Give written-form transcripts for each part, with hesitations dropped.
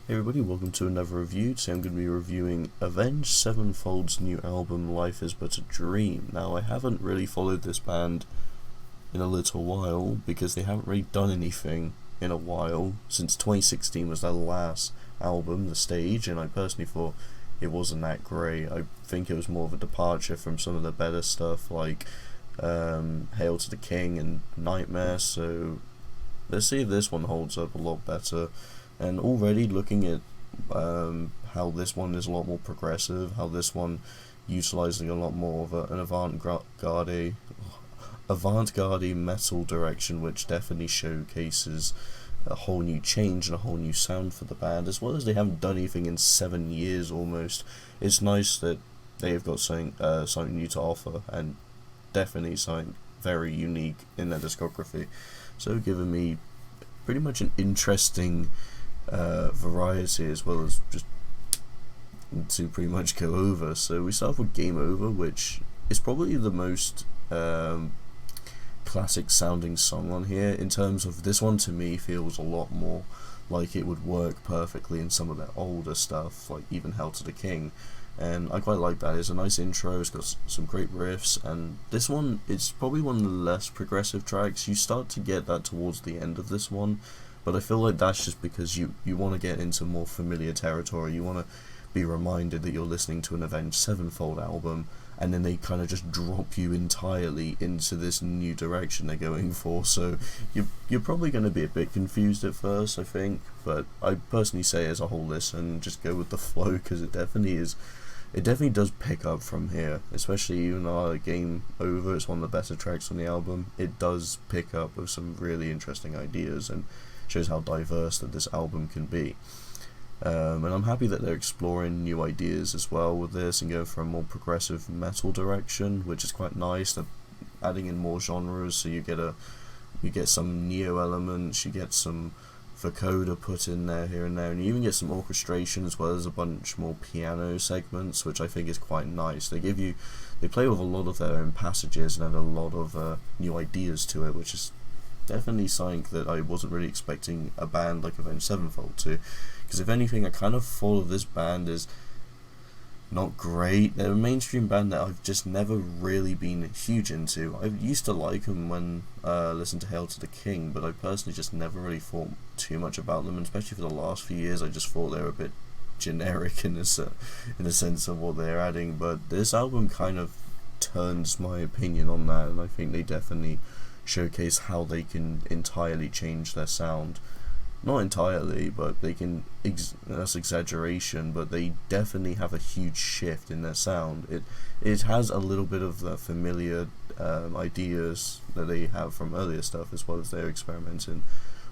Hey everybody, welcome to another review. Today I'm going to be reviewing Avenged Sevenfold's new album, Life Is But a Dream. Now, I haven't really followed this band in a little while because they haven't really done anything in a while. Since 2016 was their last album, The Stage, and I personally thought it wasn't that great. I think it was more of a departure from some of the better stuff like Hail to the King and Nightmare, so let's see if this one holds up a lot better. And already looking at how this one is a lot more progressive, how this one utilizing a lot more of an avant-garde metal direction, which definitely showcases a whole new change and a whole new sound for the band, as well as they haven't done anything in 7 years almost. It's nice that they have got something new to offer, and definitely something very unique in their discography. So giving me pretty much an interesting variety, as well as just to pretty much go over. So we start with Game Over, which is probably the most classic sounding song on here. In terms of this one, to me feels a lot more like it would work perfectly in some of their older stuff, like even Hail to the King, and I quite like that. It's a nice intro, it's got some great riffs, and this one, it's probably one of the less progressive tracks. You start to get that towards the end of this one, but I feel like that's just because you want to get into more familiar territory. You want to be reminded that you're listening to an Avenged Sevenfold album, and then they kind of just drop you entirely into this new direction they're going for. So you're probably going to be a bit confused at first, I think, but I personally say as a whole listen, just go with the flow, because it definitely does pick up from here, especially even though Game Over is one of the better tracks on the album. It does pick up with some really interesting ideas and shows how diverse that this album can be. And I'm happy that they're exploring new ideas as well with this and going for a more progressive metal direction, which is quite nice. They're adding in more genres, so you get some neo elements, you get some vocoder put in there here and there, and you even get some orchestration as well as a bunch more piano segments, which I think is quite nice. They play with a lot of their own passages and add a lot of new ideas to it, which is definitely something that I wasn't really expecting a band like Avenged Sevenfold to, because if anything, I kind of thought of this band as not great. They're a mainstream band that I've just never really been huge into. I used to like them when I listened to Hail to the King, but I personally just never really thought too much about them, and especially for the last few years I just thought they were a bit generic in the sense of what they're adding. But this album kind of turns my opinion on that, and I think they definitely showcase how they can entirely change their sound. Not entirely, but they can, that's exaggeration, but they definitely have a huge shift in their sound. It has a little bit of the familiar ideas that they have from earlier stuff, as well as they're experimenting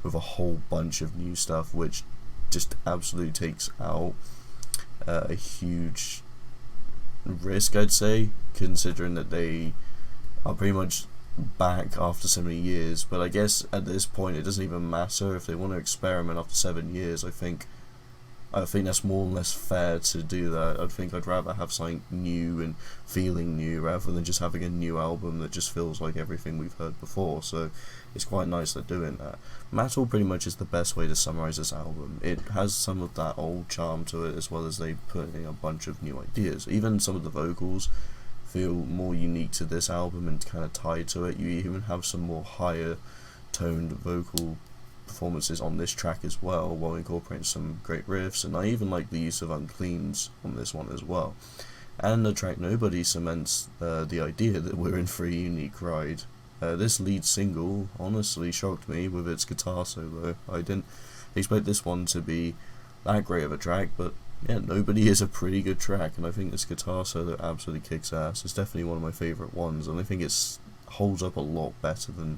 with a whole bunch of new stuff, which just absolutely takes out a huge risk, I'd say, considering that they are pretty much back after so many years. But I guess at this point it doesn't even matter if they want to experiment after 7 years. I think that's more or less fair to do that. I think I'd rather have something new and feeling new rather than just having a new album that just feels like everything we've heard before. So it's quite nice they're doing that. Metal pretty much is the best way to summarize this album. It has some of that old charm to it, as well as they put in a bunch of new ideas. Even some of the vocals feel more unique to this album and kind of tied to it. You even have some more higher toned vocal performances on this track as well, while incorporating some great riffs, and I even like the use of uncleans on this one as well. And the track Nobody cements the idea that we're in for a unique ride. This lead single honestly shocked me with its guitar solo. I didn't expect this one to be that great of a track, but yeah, Nobody is a pretty good track, and I think this guitar solo absolutely kicks ass. It's definitely one of my favourite ones, and I think it holds up a lot better than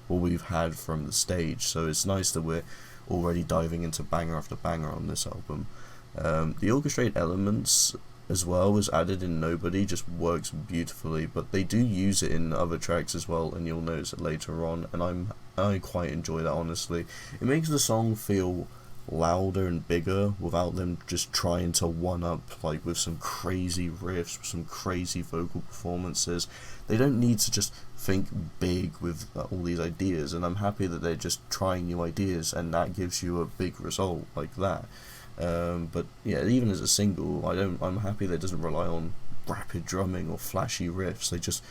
what we've had from The Stage, so it's nice that we're already diving into banger after banger on this album. The orchestrated elements as well was added in Nobody, just works beautifully, but they do use it in other tracks as well, and you'll notice it later on, and I quite enjoy that, honestly. It makes the song feel louder and bigger without them just trying to one up, like with some crazy riffs, some crazy vocal performances. They don't need to just think big with all these ideas, and I'm happy that they're just trying new ideas, and that gives you a big result like that. But yeah, even as a single, I'm happy that it doesn't rely on rapid drumming or flashy riffs. They just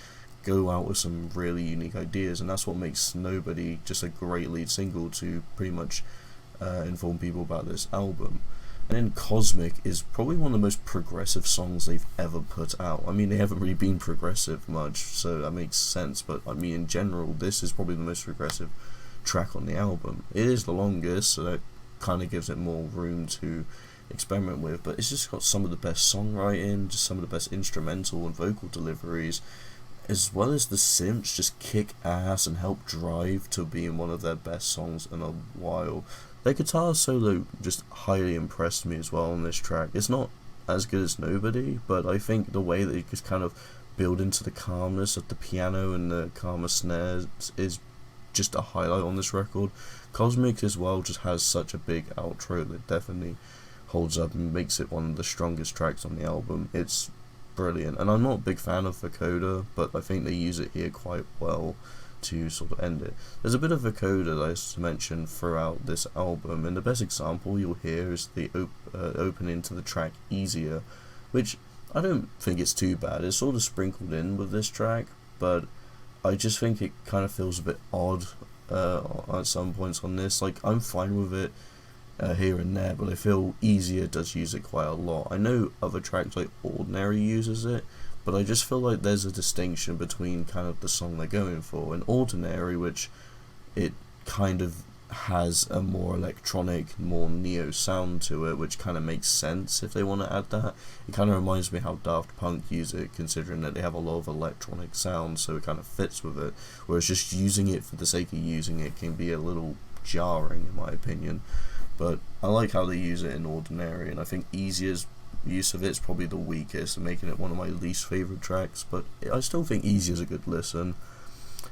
go out with some really unique ideas, and that's what makes Nobody just a great lead single to pretty much inform people about this album. And then Cosmic is probably one of the most progressive songs they've ever put out. I mean, they haven't really been progressive much, so that makes sense, but I mean, in general, this is probably the most progressive track on the album. It is the longest, so that kind of gives it more room to experiment with, but it's just got some of the best songwriting, just some of the best instrumental and vocal deliveries, as well as the synths just kick ass and help drive to being one of their best songs in a while. Their guitar solo just highly impressed me as well on this track. It's not as good as Nobody, but I think the way that it just kind of build into the calmness of the piano and the calmer snares is just a highlight on this record. Cosmic as well just has such a big outro that definitely holds up and makes it one of the strongest tracks on the album. It's brilliant, and I'm not a big fan of Vocoder, but I think they use it here quite well to sort of end it. There's a bit of Vocoder that I mentioned throughout this album, and the best example you'll hear is the opening to the track Easier, which I don't think it's too bad. It's sort of sprinkled in with this track, but I just think it kind of feels a bit odd at some points on this. Like, I'm fine with it here and there, but I feel Easier does use it quite a lot. I know other tracks like Ordinary uses it, but I just feel like there's a distinction between kind of the song they're going for. In Ordinary, which it kind of has a more electronic, more neo sound to it, which kind of makes sense if they want to add that. It kind of reminds me how Daft Punk use it, considering that they have a lot of electronic sounds, so it kind of fits with it, whereas just using it for the sake of using it can be a little jarring in my opinion. But I like how they use it in Ordinary, and I think Easier's use of it's probably the weakest, making it one of my least favourite tracks, but I still think Easier's a good listen.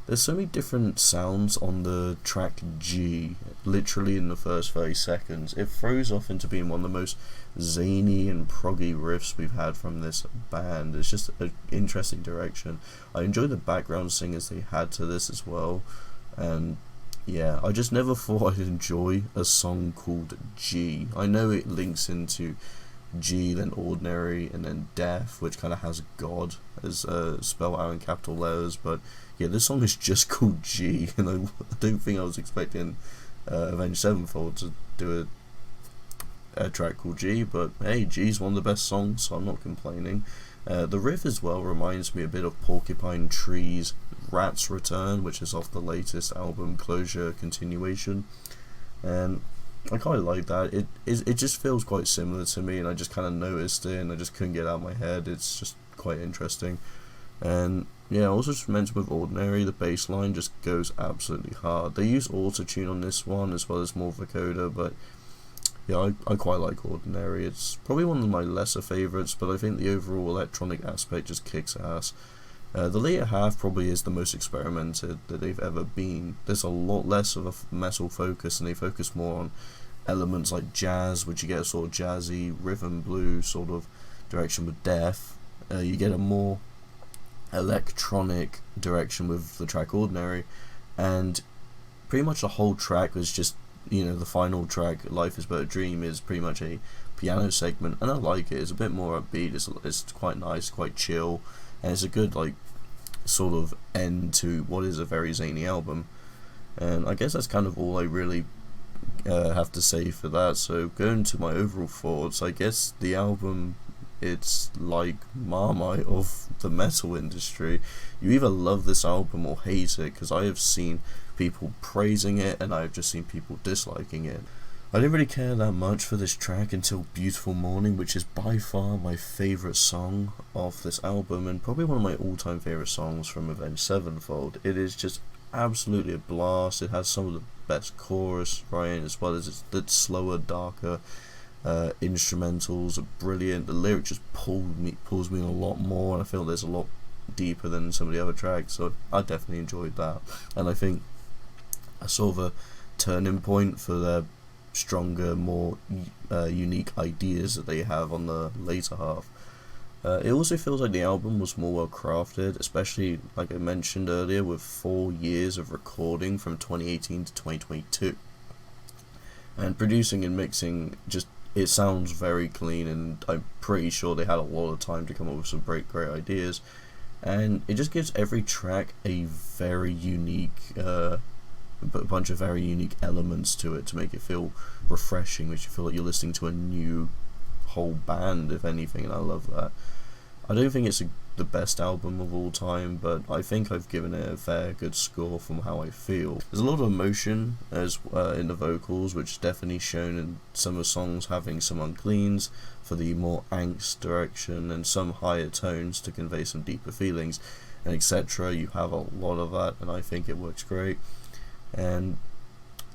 There's so many different sounds on the track G, literally in the first 30 seconds. It throws off into being one of the most zany and proggy riffs we've had from this band. It's just an interesting direction. I enjoy the background singers they had to this as well, and yeah, I just never thought I'd enjoy a song called G. I know it links into G, then Ordinary, and then Death, which kind of has God as spelled out in capital letters, but yeah, this song is just called G, and I don't think I was expecting Avenged Sevenfold to do a track called G, but hey, G's one of the best songs, so I'm not complaining. The riff as well reminds me a bit of Porcupine Tree's Rat's Return, which is off the latest album Closure Continuation, and I kind of like that. It just feels quite similar to me, and I just kind of noticed it, and I just couldn't get it out of my head. It's just quite interesting. And yeah, also just mentioned with Ordinary, the bass line just goes absolutely hard. They use auto-tune on this one as well as more vocoder, but yeah, I quite like Ordinary. It's probably one of my lesser favourites, but I think the overall electronic aspect just kicks ass. The later half probably is the most experimented that they've ever been. There's a lot less of a metal focus, and they focus more on elements like jazz, which you get a sort of jazzy rhythm blues sort of direction with Death. You get a more electronic direction with the track Ordinary, and pretty much the whole track was just, you know, the final track, Life Is But a Dream, is pretty much a piano segment, and I like it. It's a bit more upbeat, it's quite nice, quite chill, and it's a good, like, sort of end to what is a very zany album. And I guess that's kind of all I really have to say for that. So going to my overall thoughts, I guess the album, it's like Marmite of the metal industry. You either love this album or hate it, because I have seen people praising it and I've just seen people disliking it. I didn't really care that much for this track until Beautiful Morning, which is by far my favourite song off this album, and probably one of my all-time favourite songs from Avenged Sevenfold. It is just absolutely a blast. It has some of the best chorus writing, as well as the slower, darker instrumentals are brilliant. The lyric just pulls me in a lot more, and I feel there's a lot deeper than some of the other tracks, so I definitely enjoyed that. And I think a sort of a turning point for their stronger, more unique ideas that they have on the later half. It also feels like the album was more well crafted, especially like I mentioned earlier, with 4 years of recording from 2018 to 2022, and producing and mixing just it sounds very clean, and I'm pretty sure they had a lot of time to come up with some great ideas, and it just gives every track a very unique a bunch of very unique elements to it to make it feel refreshing, makes you feel like you're listening to a new whole band, if anything, and I love that. I don't think it's the best album of all time, but I think I've given it a fair good score from how I feel. There's a lot of emotion as in the vocals, which is definitely shown in some of the songs having some uncleans for the more angst direction, and some higher tones to convey some deeper feelings, and etc. You have a lot of that, and I think it works great. And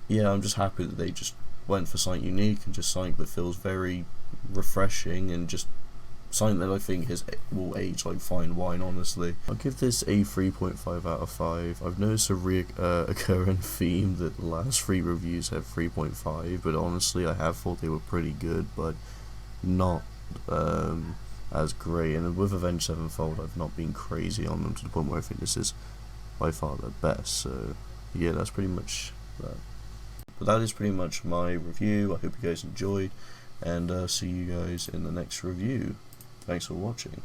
yeah, I'm just happy that they just went for something unique and just something that feels very refreshing, and just something that I think will age like fine wine, honestly. I'll give this a 3.5 out of 5. I've noticed a recurring theme that the last 3 reviews have 3.5, but honestly I have thought they were pretty good, but not as great. And with Avenged Sevenfold, I've not been crazy on them to the point where I think this is by far their best. So yeah, that's pretty much that. But that is pretty much my review. I hope you guys enjoyed, and see you guys in the next review. Thanks for watching.